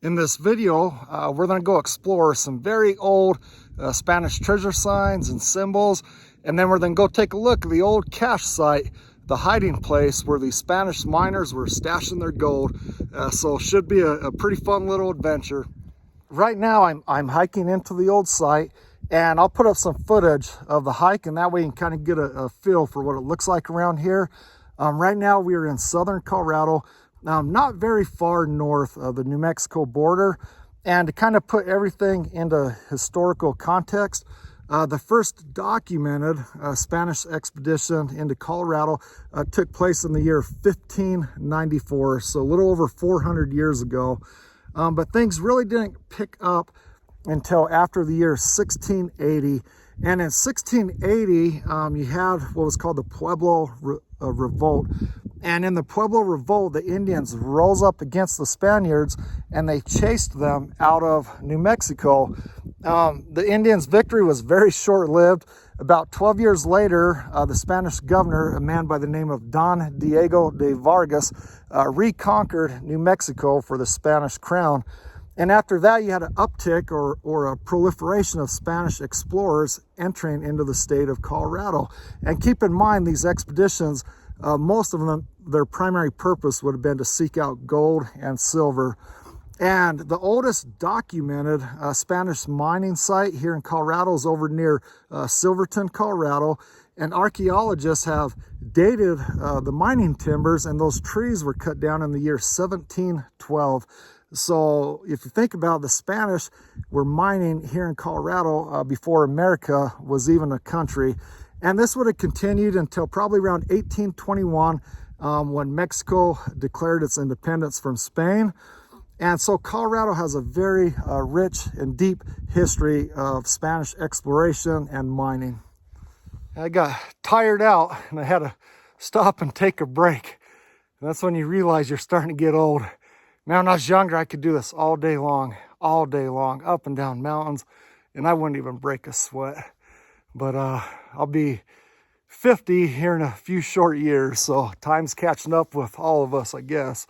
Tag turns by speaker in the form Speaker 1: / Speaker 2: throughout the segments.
Speaker 1: In this video, we're going to go explore some very old Spanish treasure signs and symbols, and then we're going to go take a look at the old cache site, the hiding place where the Spanish miners were stashing their gold. So it should be a pretty fun little adventure. Right now I'm hiking into the old site, and I'll put up some footage of the hike, and that way you can kind of get a feel for what it looks like around here. Right now we are in southern Colorado, not very far north of the New Mexico border. And to kind of put everything into historical context, the first documented Spanish expedition into Colorado took place in the year 1594, so a little over 400 years ago. But things really didn't pick up until after the year 1680. And in 1680, you had what was called the Pueblo Revolt. And in the Pueblo Revolt, the Indians rose up against the Spaniards and they chased them out of New Mexico. The Indians' victory was very short-lived. About 12 years later, the Spanish governor, a man by the name of Don Diego de Vargas, reconquered New Mexico for the Spanish crown. And after that, you had an uptick or a proliferation of Spanish explorers entering into the state of Colorado. And keep in mind, these expeditions, most of them, their primary purpose would have been to seek out gold and silver. And the oldest documented Spanish mining site here in Colorado is over near Silverton, Colorado. And archaeologists have dated the mining timbers, and those trees were cut down in the year 1712. So if you think about it, the Spanish were mining here in Colorado before America was even a country. And this would have continued until probably around 1821 when Mexico declared its independence from Spain. And so Colorado has a very rich and deep history of Spanish exploration and mining. I got tired out and I had to stop and take a break. And that's when you realize you're starting to get old. Man, when I was younger, I could do this all day long, up and down mountains, and I wouldn't even break a sweat. But I'll be 50 here in a few short years, so time's catching up with all of us, I guess.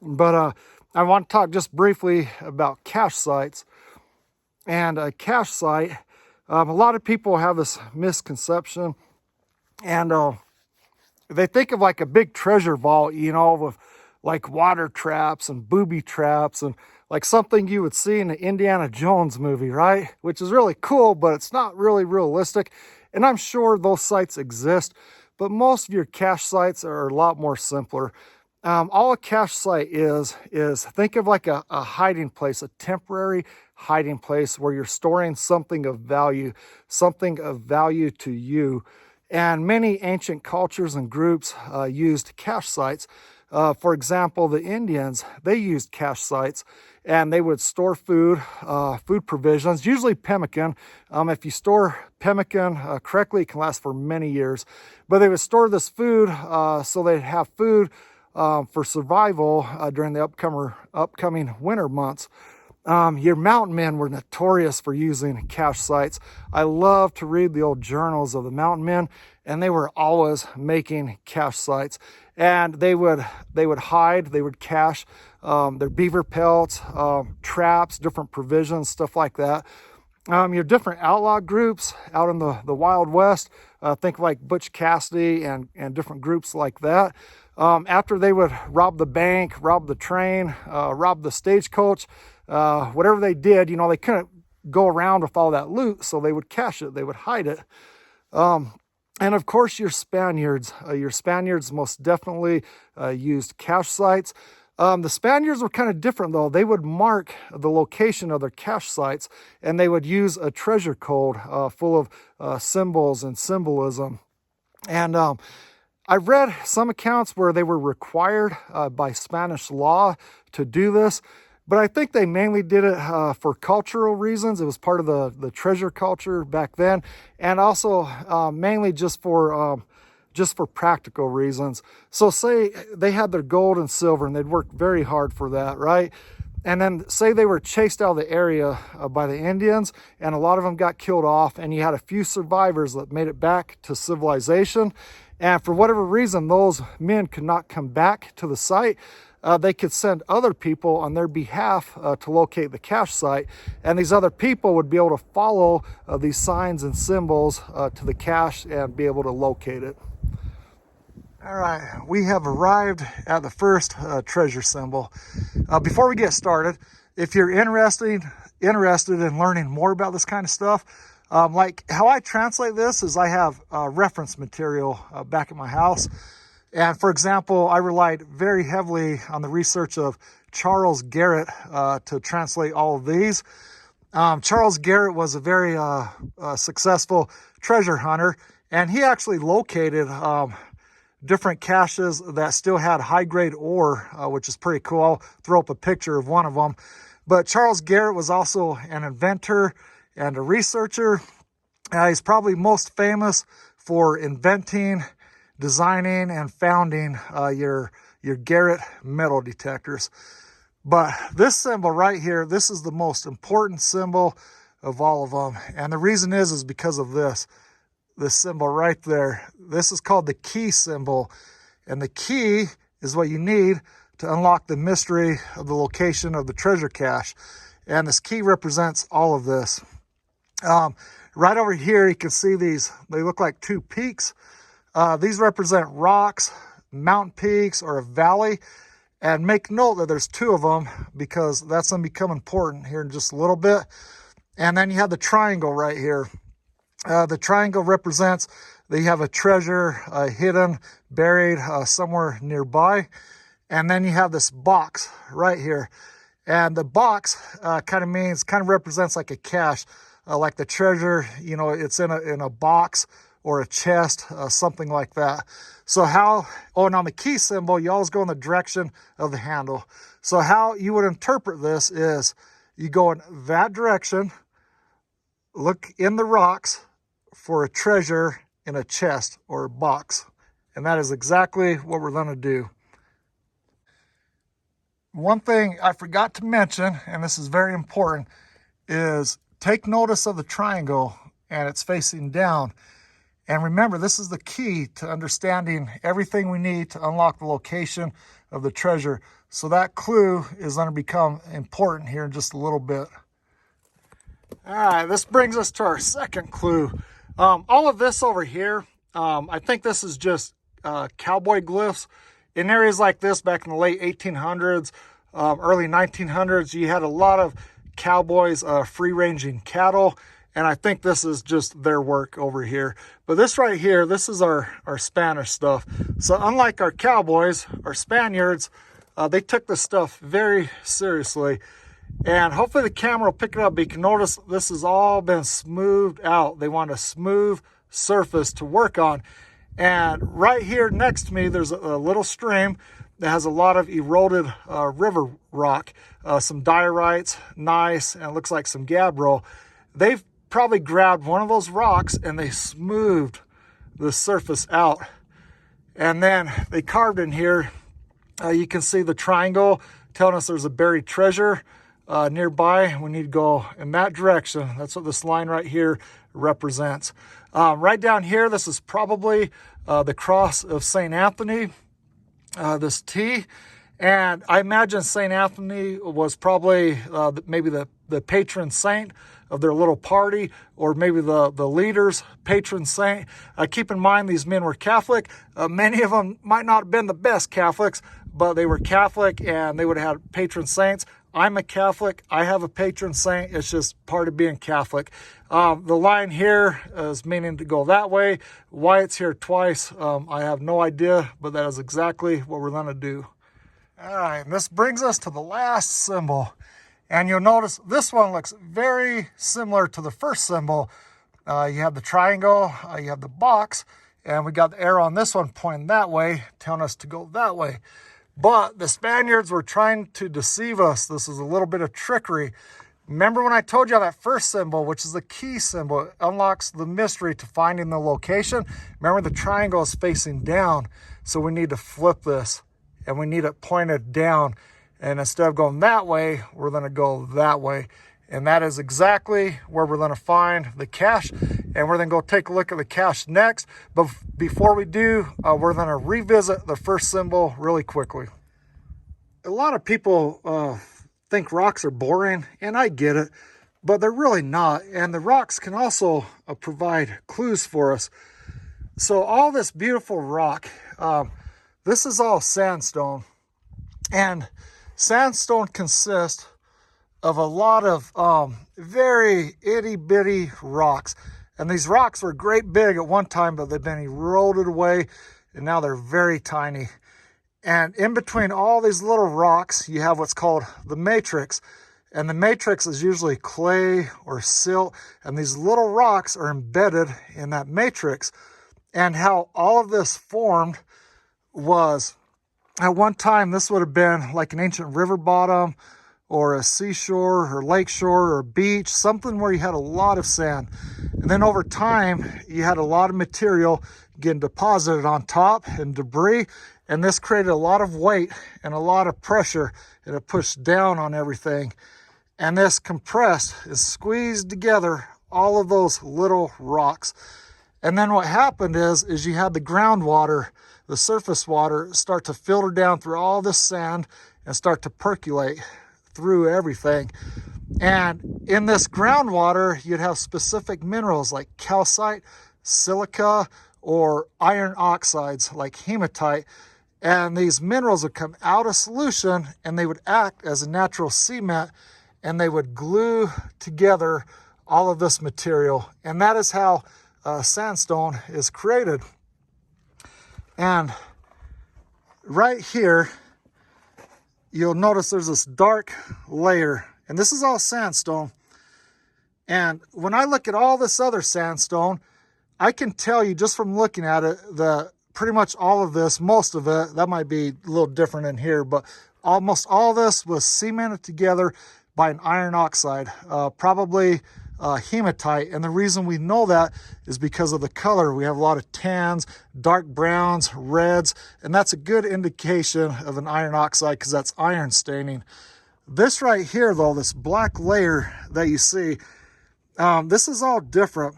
Speaker 1: But I want to talk just briefly about cache sites. And a cache site, a lot of people have this misconception, and they think of like a big treasure vault, you know, with like water traps and booby traps and like something you would see in the Indiana Jones movie, right? Which is really cool, but it's not really realistic. And I'm sure those sites exist, but most of your cache sites are a lot more simpler. All a cache site is think of like a hiding place, a temporary hiding place where you're storing something of value to you. And many ancient cultures and groups used cache sites. For example, the Indians, they used cache sites, and they would store food provisions, usually pemmican. If you store pemmican correctly, it can last for many years. But they would store this food so they'd have food for survival during the upcoming winter months. Your mountain men were notorious for using cache sites. I love to read the old journals of the mountain men, and they were always making cache sites. And they would cache their beaver pelts, traps, different provisions, stuff like that. Your different outlaw groups out in the Wild West, think like Butch Cassidy and different groups like that. After they would rob the bank, rob the train, rob the stagecoach, whatever they did, you know, they couldn't go around with all that loot, so they would cache it, they would hide it. And of course, your Spaniards most definitely used cache sites. The Spaniards were kind of different though. They would mark the location of their cache sites, and they would use a treasure code full of symbols and symbolism. And I've read some accounts where they were required by Spanish law to do this, but I think they mainly did it for cultural reasons. It was part of the treasure culture back then, and also mainly just for practical reasons. So say they had their gold and silver, and they'd worked very hard for that, right? And then say they were chased out of the area by the Indians, and a lot of them got killed off, and you had a few survivors that made it back to civilization. And for whatever reason, those men could not come back to the site. they could send other people on their behalf to locate the cache site, and these other people would be able to follow these signs and symbols to the cache and be able to locate it. All right, we have arrived at the first treasure symbol. Before we get started, if you're interested in learning more about this kind of stuff, like how I translate this is I have reference material back at my house. And for example, I relied very heavily on the research of Charles Garrett to translate all of these. Charles Garrett was a very successful treasure hunter, and he actually located different caches that still had high-grade ore, which is pretty cool. I'll throw up a picture of one of them. But Charles Garrett was also an inventor and a researcher. He's probably most famous for inventing, designing, and founding your Garrett metal detectors. But this symbol right here, this is the most important symbol of all of them. And the reason is because of this symbol right there. This is called the key symbol. And the key is what you need to unlock the mystery of the location of the treasure cache. And this key represents all of this. Right over here, you can see these. They look like two peaks. These represent rocks, mountain peaks, or a valley. And make note that there's two of them because that's going to become important here in just a little bit. And then you have the triangle right here. The triangle represents that you have a treasure hidden, buried somewhere nearby. And then you have this box right here. And the box kind of represents like a cache, like the treasure, you know, it's in a box or a chest, something like that. So and on the key symbol, you always go in the direction of the handle. So how you would interpret this is you go in that direction, look in the rocks for a treasure in a chest or a box. And that is exactly what we're going to do. One thing I forgot to mention, and this is very important, is take notice of the triangle and it's facing down. And remember, this is the key to understanding everything we need to unlock the location of the treasure. So that clue is going to become important here in just a little bit. All right, this brings us to our second clue. All of this over here, I think this is just cowboy glyphs. In areas like this back in the late 1800s, early 1900s, you had a lot of cowboys free-ranging cattle. And I think this is just their work over here. But this right here, this is our Spanish stuff. So unlike our cowboys, our Spaniards, they took this stuff very seriously. And hopefully the camera will pick it up. But you can notice this has all been smoothed out. They want a smooth surface to work on. And right here next to me, there's a little stream that has a lot of eroded river rock. Some diorites, gneiss, and it looks like some gabbro. They've probably grabbed one of those rocks and they smoothed the surface out. And then they carved in here. You can see the triangle telling us there's a buried treasure nearby. We need to go in that direction. That's what this line right here represents. Right down here, this is probably the cross of St. Anthony, this T. And I imagine St. Anthony was probably maybe the patron saint of their little party, or maybe the leader's patron saint. Keep in mind, these men were Catholic. Many of them might not have been the best Catholics, but they were Catholic and they would have had patron saints. I'm a Catholic. I have a patron saint. It's just part of being Catholic. The line here is meaning to go that way. Why it's here twice, I have no idea, but that is exactly what we're going to do. All right, and this brings us to the last symbol. And you'll notice this one looks very similar to the first symbol. You have the triangle, you have the box, and we got the arrow on this one pointing that way, telling us to go that way. But the Spaniards were trying to deceive us. This is a little bit of trickery. Remember when I told you that first symbol, which is the key symbol, it unlocks the mystery to finding the location? Remember, the triangle is facing down, so we need to flip this, and we need it pointed down. And instead of going that way, we're going to go that way. And that is exactly where we're going to find the cache. And we're going to go take a look at the cache next. But before we do, we're going to revisit the first symbol really quickly. a lot of people think rocks are boring, and I get it, but they're really not. And the rocks can also provide clues for us. So all this beautiful rock, this is all sandstone, and sandstone consists of a lot of very itty bitty rocks. And these rocks were great big at one time, but they've been eroded away, and now they're very tiny. And in between all these little rocks, you have what's called the matrix. And the matrix is usually clay or silt, and these little rocks are embedded in that matrix. And how all of this formed was, at one time, this would have been like an ancient river bottom or a seashore or lakeshore or beach, something where you had a lot of sand. And then over time, you had a lot of material getting deposited on top and debris, and this created a lot of weight and a lot of pressure, and it pushed down on everything. And this compressed and squeezed together all of those little rocks. And then what happened is you had the groundwater, the surface water, start to filter down through all this sand and start to percolate through everything. And in this groundwater, you'd have specific minerals like calcite, silica, or iron oxides like hematite. And these minerals would come out of solution, and they would act as a natural cement, and they would glue together all of this material. And that is how sandstone is created. And right here, you'll notice there's this dark layer, and this is all sandstone. And when I look at all this other sandstone, I can tell you just from looking at it that pretty much all of this, most of it, that might be a little different in here, but almost all this was cemented together by an iron oxide, probably hematite. And the reason we know that is because of the color. We have a lot of tans, dark browns, reds, and that's a good indication of an iron oxide because that's iron staining. This right here, though, this black layer that you see, this is all different.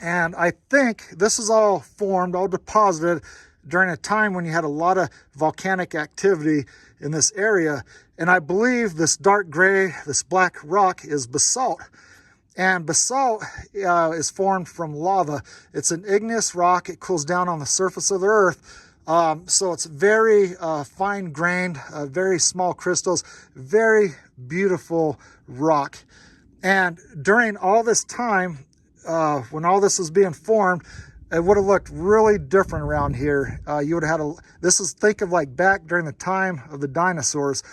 Speaker 1: And I think this is all formed, all deposited during a time when you had a lot of volcanic activity in this area. And I believe this dark gray, this black rock is basalt. And basalt is formed from lava. It's an igneous rock. It cools down on the surface of the earth. So it's very fine grained, very small crystals, very beautiful rock. And during all this time, when all this was being formed, it would have looked really different around here. You would have had think of like back during the time of the dinosaurs.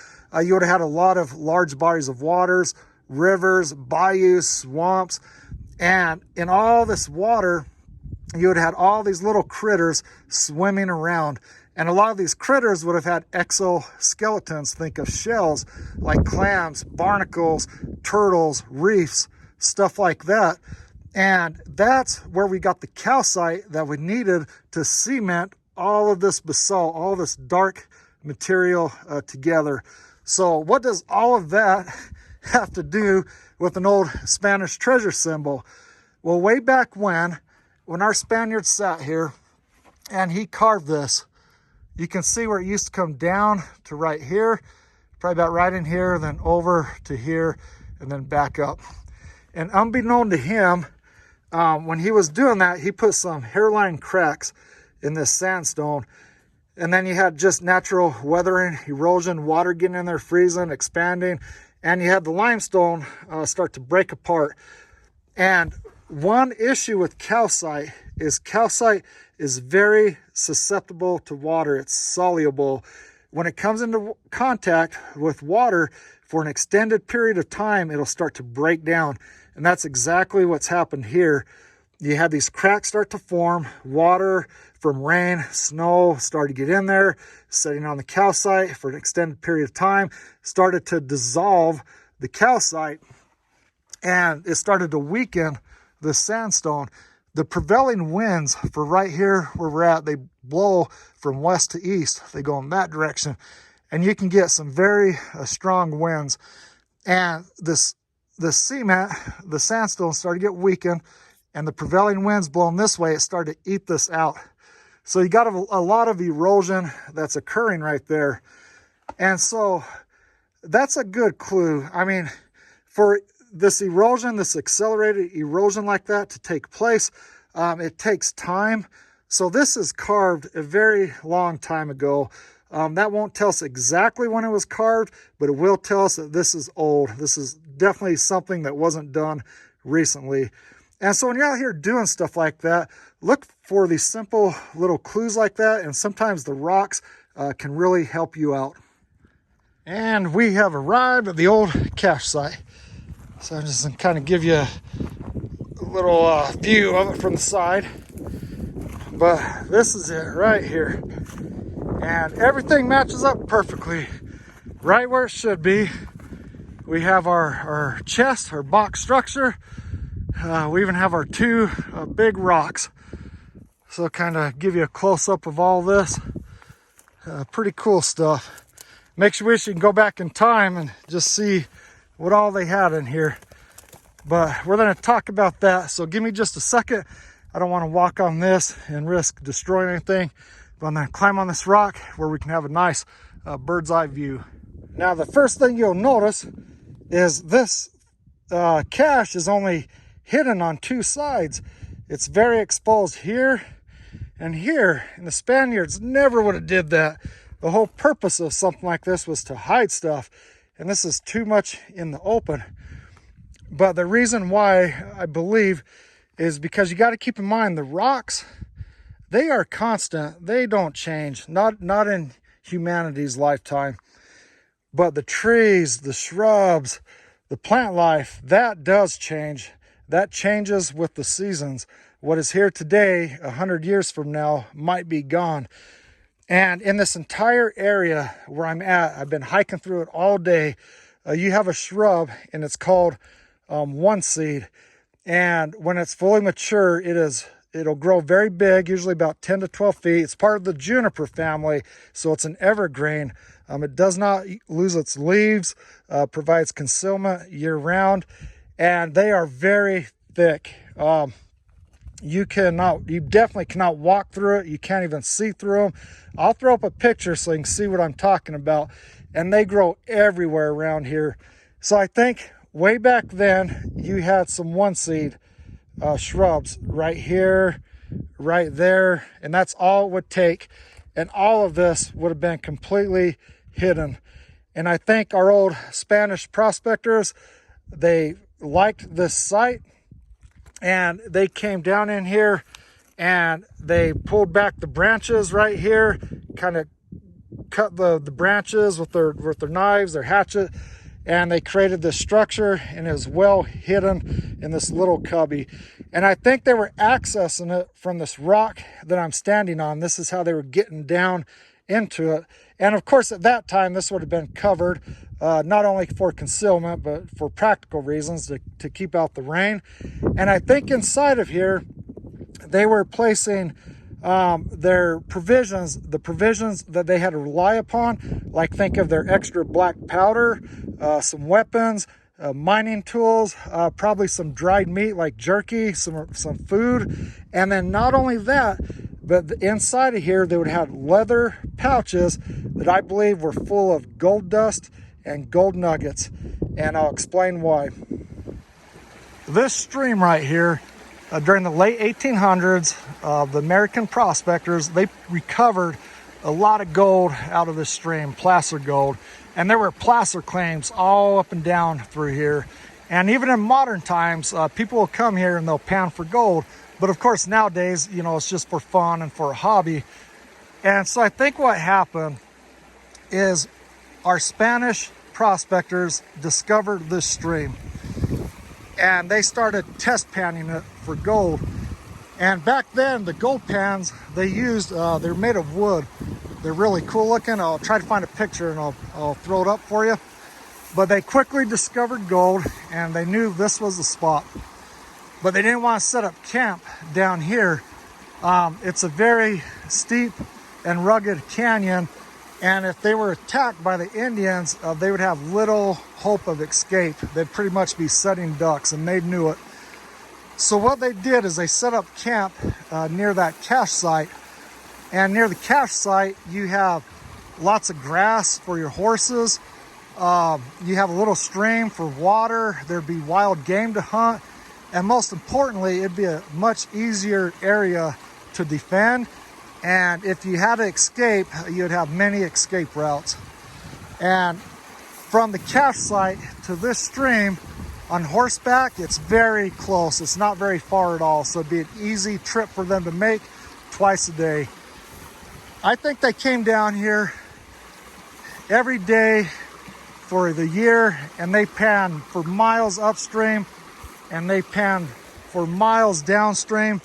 Speaker 1: You would have had a lot of large bodies of waters, rivers, bayous, swamps, and in all this water, you would have had all these little critters swimming around. And a lot of these critters would have had exoskeletons, think of shells, like clams, barnacles, turtles, reefs, stuff like that. And that's where we got the calcite that we needed to cement all of this basalt, all this dark material together. So what does all of that have to do with an old Spanish treasure symbol? Well, way back when our Spaniard sat here and he carved this, you can see where it used to come down to right here, probably about right in here, then over to here, and then back up. And unbeknown to him, when he was doing that, he put some hairline cracks in this sandstone. And then you had just natural weathering, erosion, water getting in there, freezing, expanding. And you had the limestone start to break apart. And one issue with calcite is very susceptible to water. It's soluble. When it comes into contact with water for an extended period of time, it'll start to break down. And that's exactly what's happened here. You had these cracks start to form. Water from rain, snow started to get in there, setting on the calcite for an extended period of time, started to dissolve the calcite, and it started to weaken the sandstone. The prevailing winds for right here where we're at, they blow from west to east. They go in that direction, and you can get some very strong winds. And the cement, the sandstone started to get weakened, and the prevailing winds blowing this way, it started to eat this out. So you got a lot of erosion that's occurring right there. And so that's a good clue. I mean, for this erosion, this accelerated erosion like that to take place, it takes time. So this is carved a very long time ago. That won't tell us exactly when it was carved, but it will tell us that this is old. This is definitely something that wasn't done recently. And so when you're out here doing stuff like that, look for these simple little clues like that, and sometimes the rocks can really help you out. And we have arrived at the old cache site. So I'm just going to kind of give you a little view of it from the side. But this is it right here. And everything matches up perfectly, right where it should be. We have our chest, our box structure. We even have our two big rocks. So kind of give you a close-up of all this. Pretty cool stuff. Makes you wish you can go back in time and just see what all they had in here. But we're going to talk about that. So give me just a second. I don't want to walk on this and risk destroying anything. But I'm going to climb on this rock where we can have a nice bird's eye view. Now the first thing you'll notice is this cache is only hidden on two sides. It's very exposed here and here. And the Spaniards never would have did that. The whole purpose of something like this was to hide stuff. And this is too much in the open. But the reason why I believe is because you got to keep in mind the rocks, they are constant. They don't change, not in humanity's lifetime. But the trees, the shrubs, the plant life, that does change. That changes with the seasons. What is here today, 100 years from now, might be gone. And in this entire area where I'm at, I've been hiking through it all day. You have a shrub, and it's called one seed. And when it's fully mature, it'll grow very big, usually about 10 to 12 feet. It's part of the juniper family, so it's an evergreen. It does not lose its leaves, provides concealment year-round, and they are very thick. You definitely cannot walk through it. You can't even see through them. I'll throw up a picture so you can see what I'm talking about. And they grow everywhere around here. So I think way back then, you had some one seed shrubs right here, right there, and that's all it would take. And all of this would have been completely hidden. And I think our old Spanish prospectors, they liked this site, and they came down in here and they pulled back the branches right here, kind of cut the branches with their knives, their hatchet, and they created this structure, and it was well hidden in this little cubby. And I think they were accessing it from this rock that I'm standing on. This is how they were getting down into it. And of course, at that time, this would have been covered, not only for concealment, but for practical reasons to keep out the rain. And I think inside of here, they were placing their provisions, the provisions that they had to rely upon, like think of their extra black powder, some weapons, mining tools, probably some dried meat like jerky, some food. And then not only that, but inside of here, they would have leather pouches that I believe were full of gold dust and gold nuggets. And I'll explain why. This stream right here, during the late 1800s, the American prospectors, they recovered a lot of gold out of this stream, placer gold. And there were placer claims all up and down through here. And even in modern times, people will come here and they'll pan for gold. But of course, nowadays, it's just for fun and for a hobby. And so I think what happened is our Spanish prospectors discovered this stream. And they started test panning it for gold. And back then, the gold pans they used, they're made of wood. They're really cool looking. I'll try to find a picture and I'll throw it up for you. But they quickly discovered gold, and they knew this was the spot. But they didn't want to set up camp down here. It's a very steep and rugged canyon. And if they were attacked by the Indians, they would have little hope of escape. They'd pretty much be setting ducks, and they knew it. So what they did is they set up camp near that cache site. And near the cache site, you have lots of grass for your horses. You have a little stream for water. There'd be wild game to hunt. And most importantly, it'd be a much easier area to defend. And if you had to escape, you'd have many escape routes. And from the cache site to this stream on horseback, it's very close. It's not very far at all. So it'd be an easy trip for them to make twice a day. I think they came down here every day for the year, and they panned for miles upstream and they panned for miles downstream.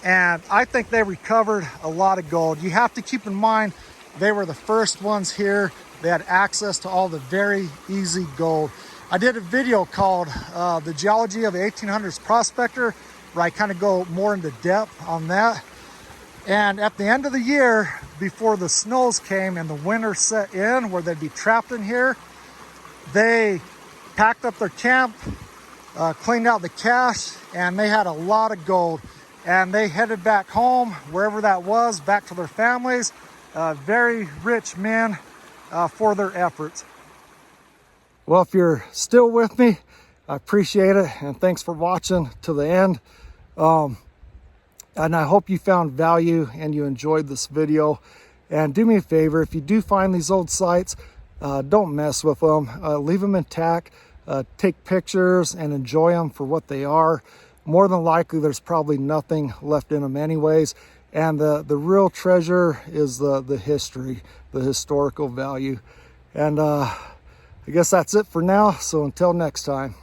Speaker 1: And I think they recovered a lot of gold. You have to keep in mind, they were the first ones here. They had access to all the very easy gold. I did a video called The Geology of the 1800s Prospector, where I kind of go more into depth on that. And at the end of the year, before the snows came and the winter set in, where they'd be trapped in here, they packed up their camp, cleaned out the cache, and they had a lot of gold. And they headed back home, wherever that was, back to their families. Very rich men for their efforts. Well, if you're still with me, I appreciate it, and thanks for watching to the end. And I hope you found value and you enjoyed this video. And do me a favor, if you do find these old sites, don't mess with them. Leave them intact, take pictures and enjoy them for what they are. More than likely, there's probably nothing left in them anyways. And the real treasure is the history, the historical value. And I guess that's it for now. So until next time.